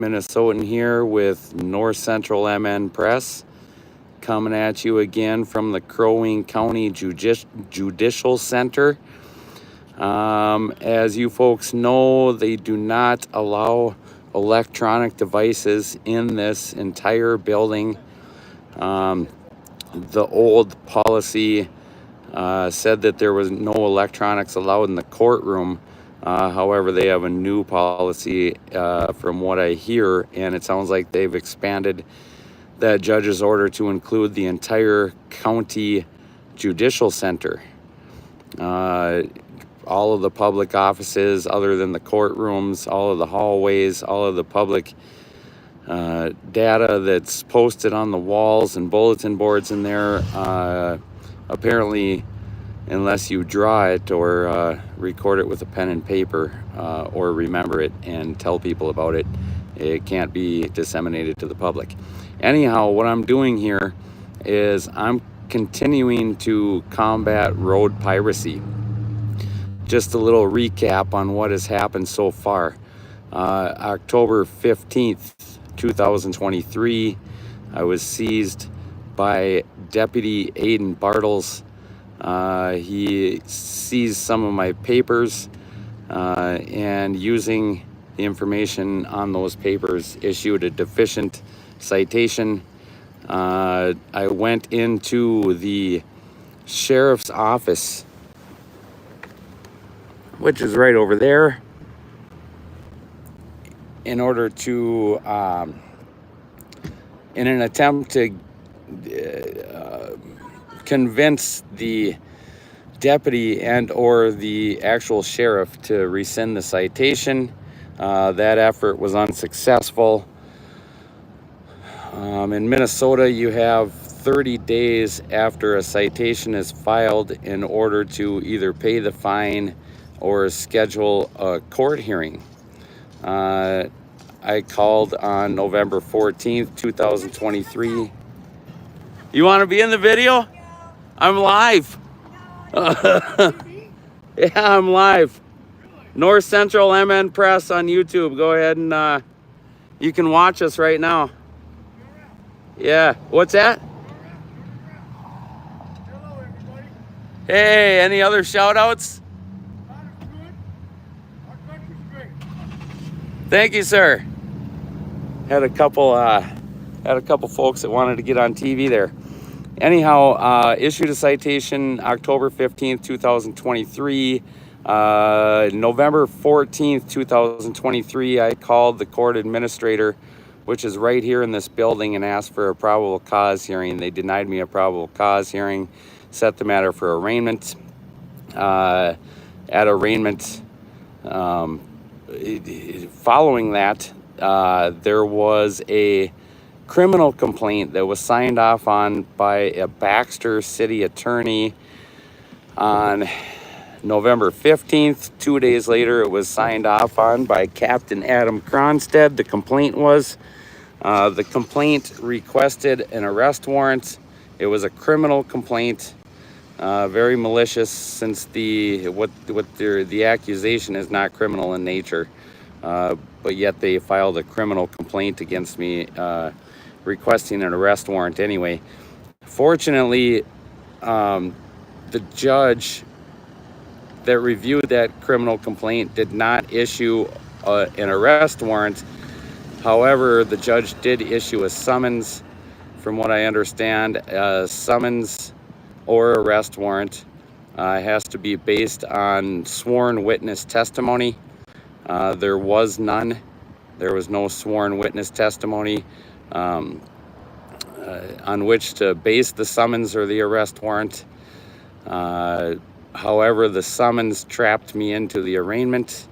Minnesotan here with North Central MN Press, coming at you again from the Crow Wing County Judicial Center. As you folks know, they do not allow electronic devices in this entire building. The old policy said that there was no electronics allowed in the courtroom. However, they have a new policy from what I hear, and it sounds like they've expanded that judge's order to include the entire county judicial center. All of the public offices other than the courtrooms, all of the hallways, all of the public data that's posted on the walls and bulletin boards in there, apparently, unless you draw it or record it with a pen and paper or remember it and tell people about it, it can't be disseminated to the public. Anyhow, what I'm doing here is I'm continuing to combat road piracy. Just a little recap on what has happened so far. October 15th, 2023, I was seized by Deputy Aiden Bartles. He seized some of my papers and using the information on those papers issued a deficient citation. I went into the sheriff's office, which is right over there, in order to, in an attempt to convince the deputy and or the actual sheriff to rescind the citation. That effort was unsuccessful. In Minnesota, you have 30 days after a citation is filed in order to either pay the fine or schedule a court hearing. I called on November 14th, 2023. You want to be in the video? I'm live. Yeah, I'm live. North Central MN Press on YouTube. Go ahead and you can watch us right now. Yeah, what's that? Hello, everybody. Hey, any other shout outs? Thank you, sir. Had a couple folks that wanted to get on TV there. Anyhow, issued a citation October 15th, 2023. November 14th, 2023, I called the court administrator, which is right here in this building, and asked for a probable cause hearing. They denied me a probable cause hearing, set the matter for arraignment. At arraignment, following that, there was a criminal complaint that was signed off on by a Baxter city attorney on November 15th. 2 days later, it was signed off on by Captain Adam Cronstead. The complaint requested an arrest warrant. It was a criminal complaint. Very malicious, since the accusation is not criminal in nature, but yet they filed a criminal complaint against me, requesting an arrest warrant anyway. Fortunately, the judge that reviewed that criminal complaint did not issue an arrest warrant. However, the judge did issue a summons. From what I understand, a summons or arrest warrant has to be based on sworn witness testimony. There was none. There was no sworn witness testimony on which to base the summons or the arrest warrant. However, the summons trapped me into the arraignment.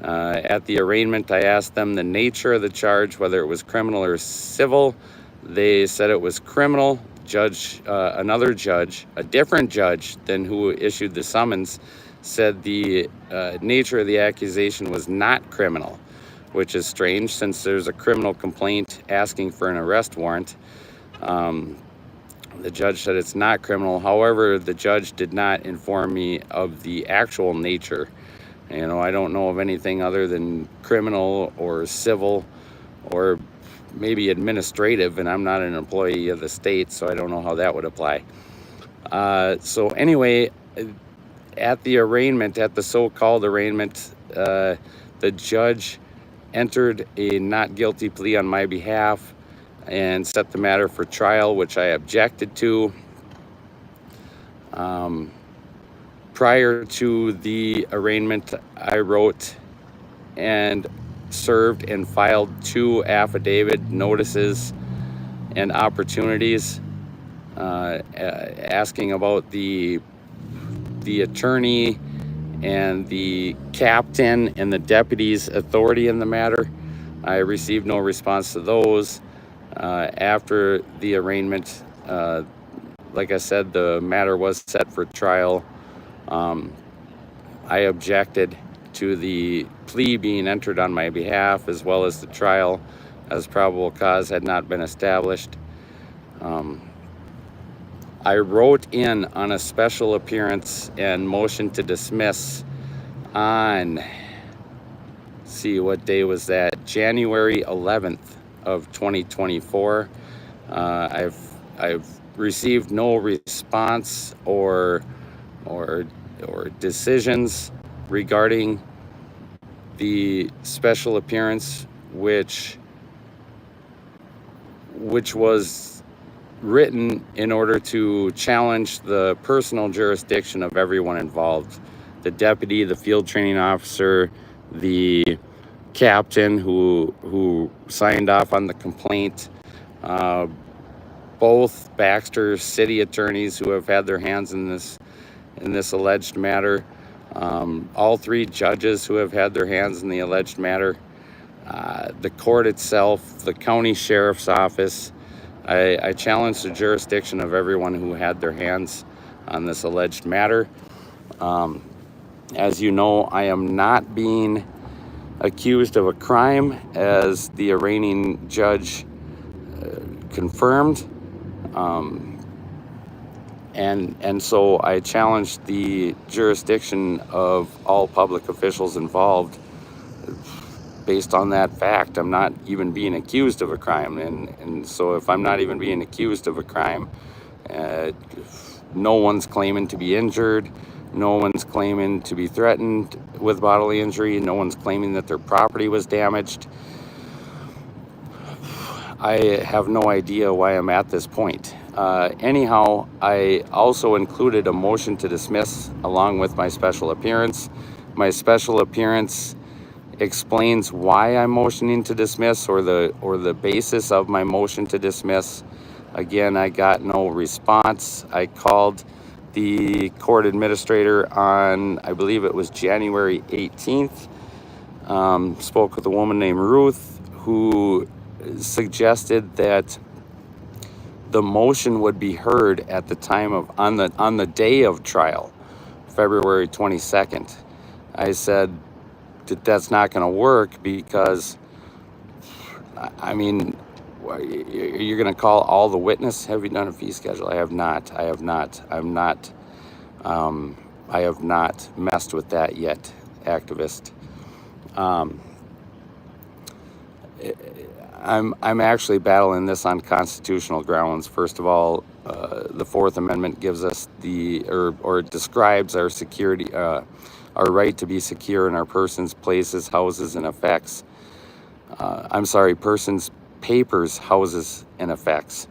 At the arraignment, I asked them the nature of the charge, whether it was criminal or civil. They said it was criminal. Another judge, a different judge than who issued the summons, said the nature of the accusation was not criminal, which is strange since there's a criminal complaint asking for an arrest warrant. The judge said it's not criminal. However, the judge did not inform me of the actual nature. I don't know of anything other than criminal or civil or maybe administrative, and I'm not an employee of the state, so I don't know how that would apply. So anyway, at the arraignment, at the so-called arraignment, the judge entered a not guilty plea on my behalf and set the matter for trial, which I objected to. Prior to the arraignment, I wrote and served and filed 2 affidavit notices and opportunities asking about the attorney and the captain and the deputy's authority in the matter. I received no response to those. After the arraignment, like I said, the matter was set for trial. I objected to the plea being entered on my behalf, as well as the trial, as probable cause had not been established. I wrote in on a special appearance and motion to dismiss on, see what day was that, January 11th of 2024. I've received no response or decisions regarding the special appearance, which was written in order to challenge the personal jurisdiction of everyone involved. The deputy, the field training officer, the captain who signed off on the complaint, both Baxter city attorneys who have had their hands in this alleged matter, all 3 judges who have had their hands in the alleged matter, the court itself, the county sheriff's office. I challenge the jurisdiction of everyone who had their hands on this alleged matter. As you know, I am not being accused of a crime, as the arraigning judge confirmed. And so I challenged the jurisdiction of all public officials involved. Based on that fact, I'm not even being accused of a crime. And so if I'm not even being accused of a crime, no one's claiming to be injured, no one's claiming to be threatened with bodily injury, no one's claiming that their property was damaged. I have no idea why I'm at this point. Anyhow, I also included a motion to dismiss along with my special appearance. My special appearance explains why I'm motioning to dismiss, or the basis of my motion to dismiss. Again, I got no response. I called the court administrator on, I believe it was January 18th. Spoke with a woman named Ruth, who suggested that the motion would be heard at the time of on the day of trial, February 22nd. I said that's not going to work, because I mean, you're going to call all the witnesses. Have you done a fee schedule? I have not. I have not messed with that yet, activist. I'm actually battling this on constitutional grounds. First of all, the Fourth Amendment gives us or describes our security, our right to be secure in our persons, places, houses, and effects. Persons, papers, houses, and effects.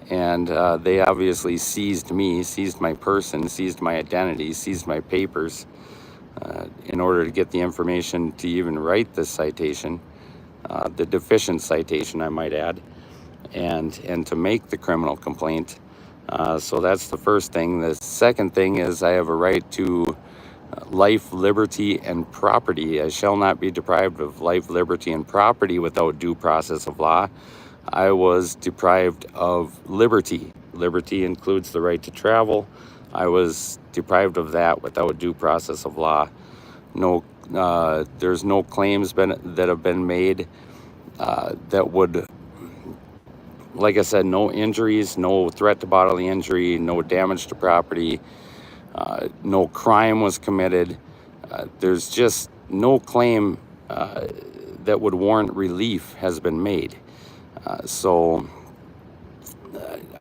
And they obviously seized me, seized my person, seized my identity, seized my papers in order to get the information to even write this citation, the deficient citation, I might add, and to make the criminal complaint. So that's the first thing. The second thing is I have a right to life, liberty, and property. I shall not be deprived of life, liberty, and property without due process of law. I was deprived of liberty. Liberty includes the right to travel. I was deprived of that without due process of law. There's no claims that have been made that would, like I said, no injuries, no threat to bodily injury, no damage to property, no crime was committed. There's just no claim that would warrant relief has been made. So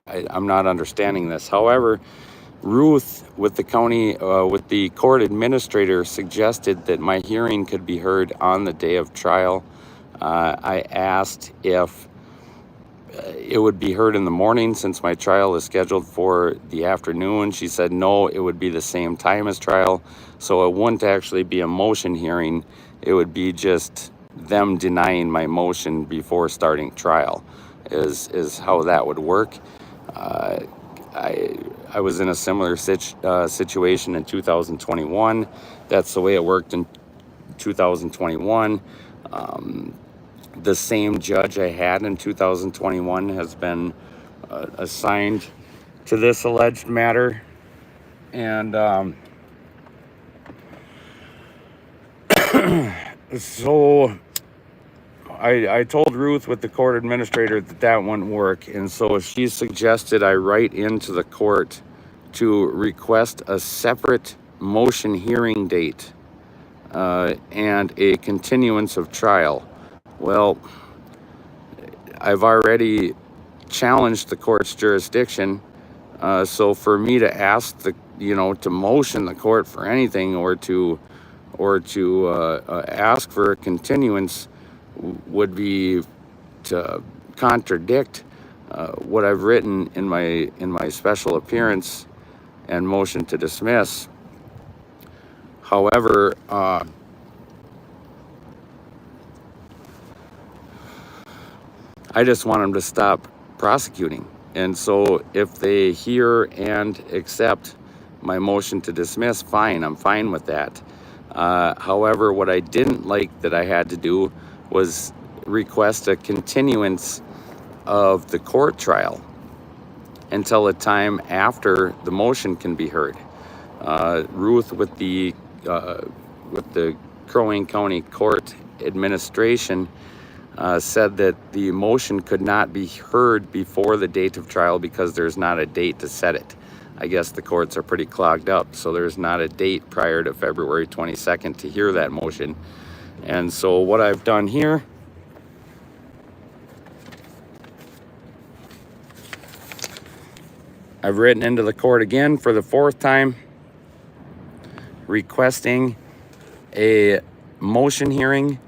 I'm not understanding this. However, Ruth with the court administrator suggested that my hearing could be heard on the day of trial. I asked if it would be heard in the morning since my trial is scheduled for the afternoon. She said no, it would be the same time as trial. So it wouldn't actually be a motion hearing. It would be just them denying my motion before starting trial is how that would work. I was in a similar situation in 2021. That's the way it worked in 2021. The same judge I had in 2021 has been assigned to this alleged matter. And so I told Ruth with the court administrator that wouldn't work. And so she suggested I write into the court to request a separate motion hearing date and a continuance of trial. Well, I've already challenged the court's jurisdiction. So for me to ask to motion the court for anything or to ask for a continuance would be to contradict what I've written in my special appearance and motion to dismiss. However, I just want them to stop prosecuting. And so if they hear and accept my motion to dismiss, fine, I'm fine with that. However, what I didn't like that I had to do was request a continuance of the court trial until a time after the motion can be heard. Ruth with the Crow Wing County Court Administration said that the motion could not be heard before the date of trial because there's not a date to set it. I guess the courts are pretty clogged up, so there's not a date prior to February 22nd to hear that motion. And so what I've done here, I've written into the court again for the fourth time, requesting a motion hearing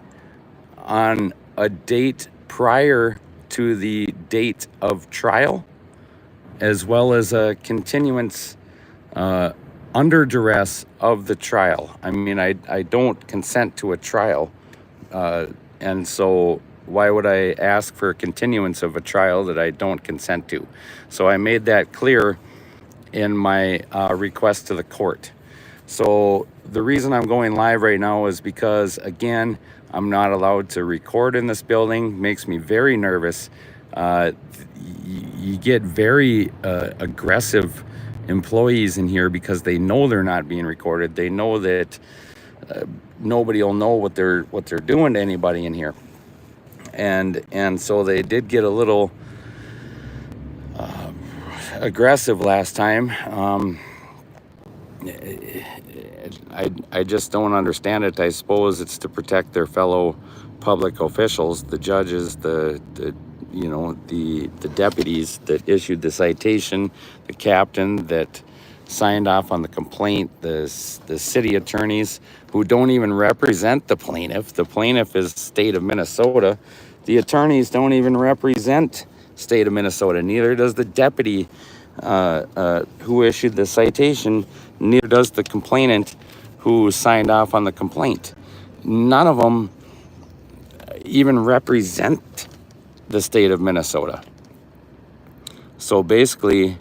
on a date prior to the date of trial, as well as a continuance under duress of the trial. I mean, I don't consent to a trial, and so why would I ask for a continuance of a trial that I don't consent to? So I made that clear in my request to the court. So the reason I'm going live right now is because, again, I'm not allowed to record in this building. Makes me very nervous. You get very aggressive employees in here because they know they're not being recorded. They know that nobody will know what they're doing to anybody in here, and so they did get a little aggressive last time. I just don't understand it. I suppose it's to protect their fellow public officials, the judges, the deputies that issued the citation, the captain that signed off on the complaint, the city attorneys who don't even represent the plaintiff. The plaintiff is state of Minnesota. The attorneys don't even represent state of Minnesota. Neither does the deputy who issued the citation. Neither does the complainant who signed off on the complaint. None of them even represent the state of Minnesota. So basically,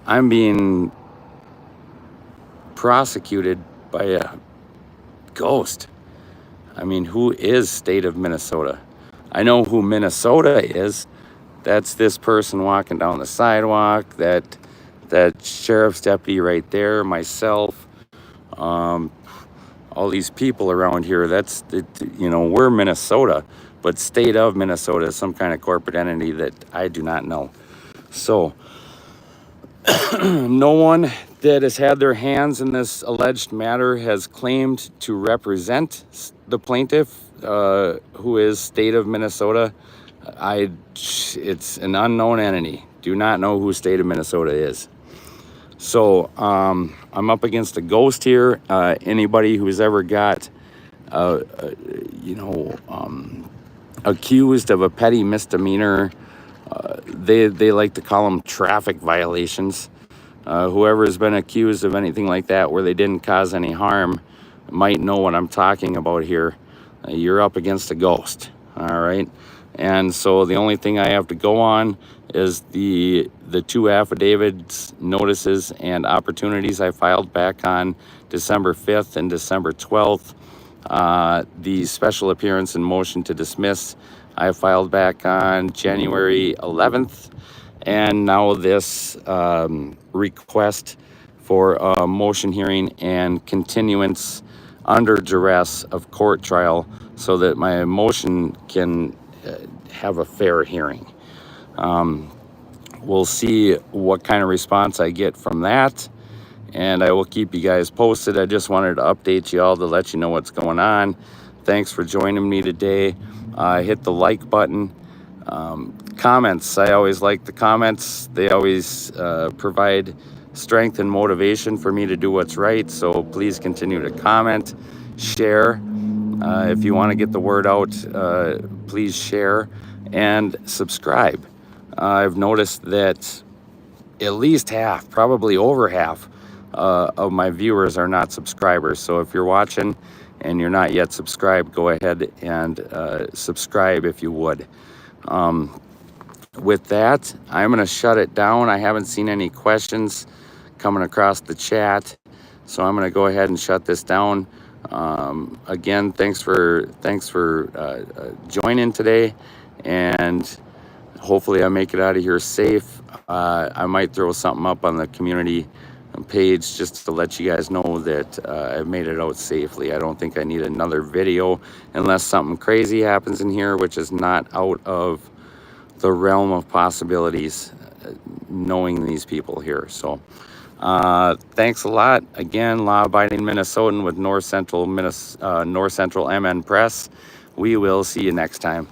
I'm being prosecuted by a ghost. I mean, who is state of Minnesota? I know who Minnesota is. That's this person walking down the sidewalk, that sheriff's deputy right there, myself, all these people around here. That's, we're Minnesota, but state of Minnesota is some kind of corporate entity that I do not know. So no one that has had their hands in this alleged matter has claimed to represent the plaintiff, who is state of Minnesota. It's an unknown entity. Do not know who state of Minnesota is. So I'm up against a ghost here. Anybody who's ever got, you know, accused of a petty misdemeanor, they like to call them traffic violations. Whoever has been accused of anything like that where they didn't cause any harm might know what I'm talking about here. You're up against a ghost, all right? And so the only thing I have to go on is the 2 affidavits, notices, and opportunities I filed back on December 5th and December 12th. The special appearance and motion to dismiss I filed back on January 11th. And now this request for a motion hearing and continuance under duress of court trial so that my motion can have a fair hearing. We'll see what kind of response I get from that, and I will keep you guys posted. I just wanted to update you all to let you know what's going on. Thanks for joining me today. Hit the like button. Comments, I always like the comments. They always provide strength and motivation for me to do what's right, so please continue to comment, share. If you want to get the word out, please share and subscribe. I've noticed that at least half, probably over half, of my viewers are not subscribers. So if you're watching and you're not yet subscribed, go ahead and subscribe if you would. With that, I'm going to shut it down. I haven't seen any questions coming across the chat, so I'm going to go ahead and shut this down. Again, thanks for joining today, and hopefully I make it out of here safe. I might throw something up on the community page just to let you guys know that I've made it out safely. I don't think I need another video unless something crazy happens in here, which is not out of the realm of possibilities, knowing these people here. So thanks a lot. Again, law-abiding Minnesotan with North Central MN Press. We will see you next time.